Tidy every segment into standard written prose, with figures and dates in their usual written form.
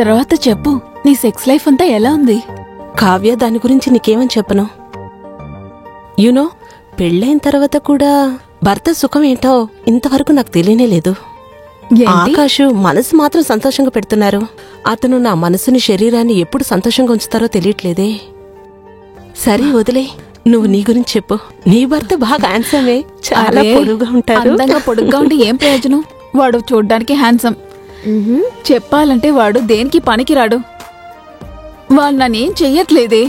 తర్వాత చెప్పు, నీ సెక్స్ లైఫ్ అంతా ఎలా ఉంది? కావ్య, దాని గురించి నీకేమని చెప్పను. యూనో, పెళ్ళైన తర్వాత కూడా భర్త సుఖం ఏంటో ఇంతవరకు నాకు తెలియనే లేదు. ఆకాషు మనసు మాత్రం సంతోషంగా పెడుతున్నారు. అతను నా మనసుని, శరీరాన్ని ఎప్పుడు సంతోషంగా ఉంచుతారో తెలియట్లేదే. సరే వదిలే, నువ్వు నీ గురించి చెప్పు. నీ భర్త బాగా హ్యాండ్సమే, చాలా పొడుగ్గా ఉంటారు. అందంగా పొడుగ్గా ఉంటే ఏం ప్రయోజనం? వాడు చూడ్డానికి హ్యాండ్సమ్, చెప్పాలంటే వాడు దేనికి పనికిరాడు. వాళ్ళు నన్నేం చెయ్యట్లేదే.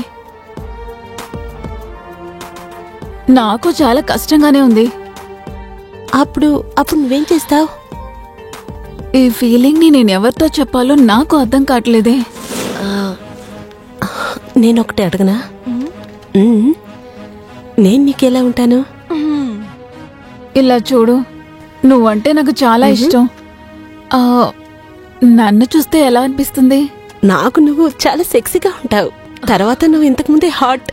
నాకు చాలా కష్టంగానే ఉంది. అప్పుడు నువ్వేం చేస్తావు? ఈ ఫీలింగ్ ని నేనెవరితో చెప్పాలో నాకు అర్థం కావట్లేదే. నేనొకటి అడగనా? నేను నీకెలా ఉంటాను? ఇలా చూడు, నువ్వంటే నాకు చాలా ఇష్టం. నన్ను చూస్తే ఎలా అనిపిస్తుంది? నాకు నువ్వు చాలా సెక్సీగా ఉంటావు. తర్వాత నువ్వు ఇంతకుముందే హాట్.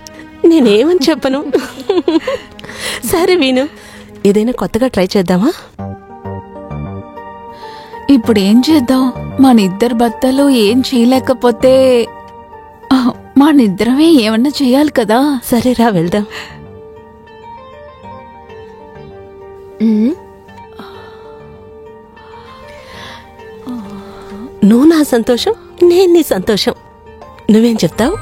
నేనేమని చెప్పను. సరే వీణు, ఏదైనా కొత్తగా ట్రై చేద్దామా? ఇప్పుడు ఏం చేద్దాం? మన ఇద్దరు భర్తలు ఏం చేయలేకపోతే మనిద్దరమే ఏమన్నా చేయాలి కదా. సరేరా, వెళ్దాం. నువ్వు నా సంతోషం, నేను నీ సంతోషం. నువ్వేం చెప్తావు?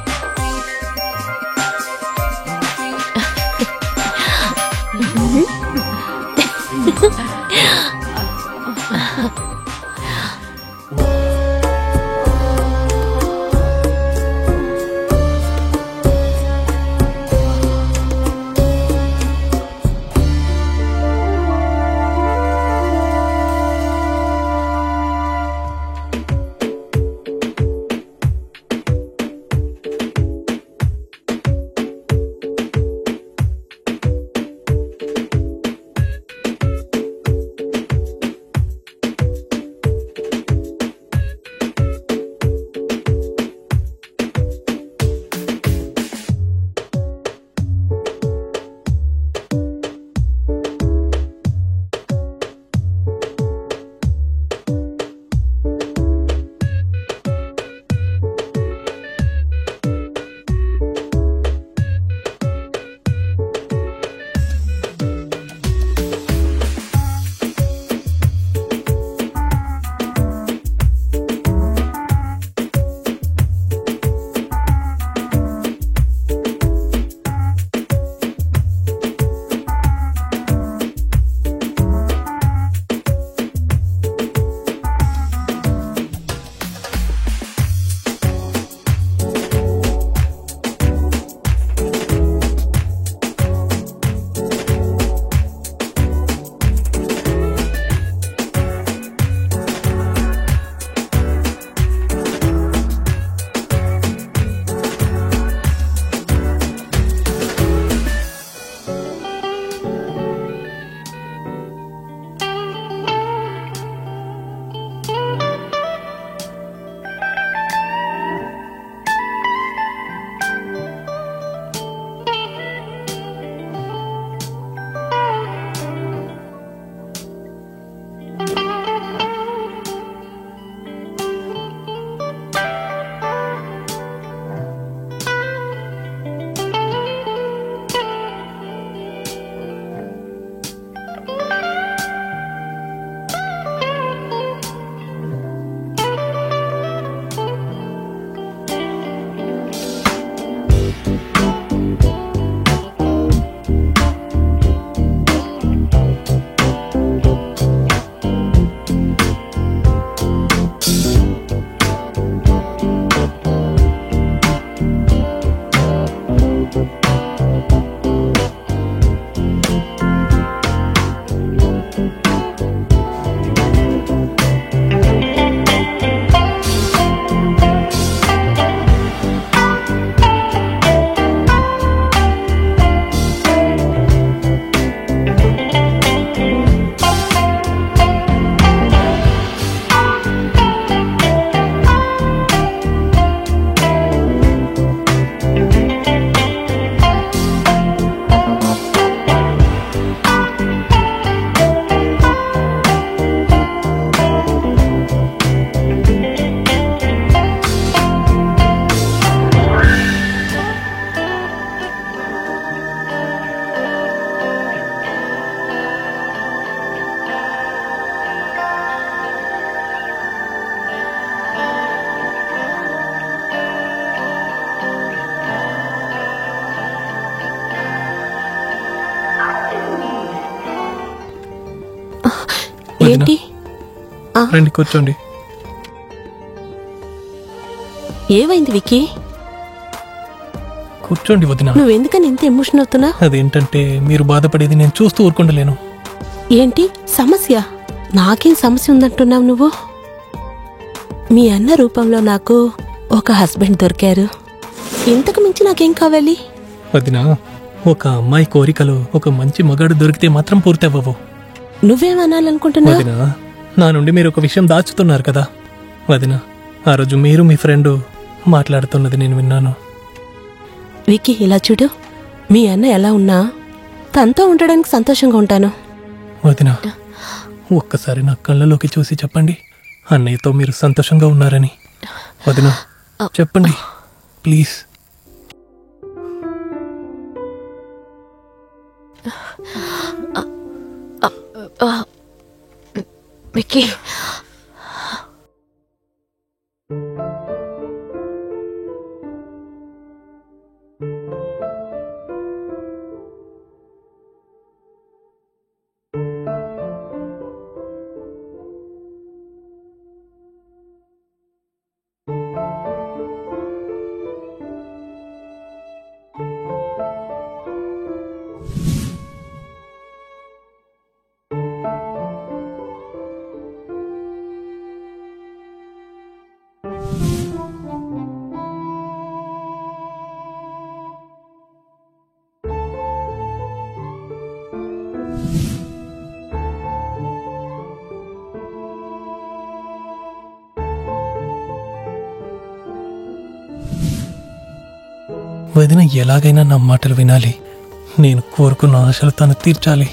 ఏంటి రండి కూర్చోండి. ఏమైంది విక్కీ? కూర్చోండి వదిన. నువ్వెందుకని ఇంత ఎమోషన్ అవుతున్నా? అదేంటంటే మీరు బాధపడేది నేను చూస్తూ ఊరుకుండలేను. ఏంటి సమస్య? నాకేం సమస్య ఉందంటున్నావు నువ్వు? మీ అన్న రూపంలో నాకు ఒక హస్బెండ్ దొరికారు. ఇంతకు మించి నాకేం కావాలి? వదిన, ఒక అమ్మాయి కోరికలు ఒక మంచి మగాడు దొరికితే మాత్రం పూర్తి అవ్వవు. నువ్వేమనాలనుకుంటున్నావు? వదిన, నా నుండి మీరు ఒక విషయం దాచుతున్నారు కదా వదిన. ఆ రోజు మీరు మీ ఫ్రెండ్ మాట్లాడుతున్నది నేను విన్నాను. విక్కీ ఇలా చూడు, మీ అన్న ఎలా ఉన్నా తనతో ఉండడానికి సంతోషంగా ఉంటాను. వదిన, ఒక్కసారి నా కళ్ళలోకి చూసి చెప్పండి, అన్నయ్యతో మీరు సంతోషంగా ఉన్నారని. వదిన చెప్పండి ప్లీజ్. విక్కీ, వదిన ఎలాగైనా నా మాటలు వినాలి. నేను కోరుకున్న ఆశలు తను తీర్చాలి.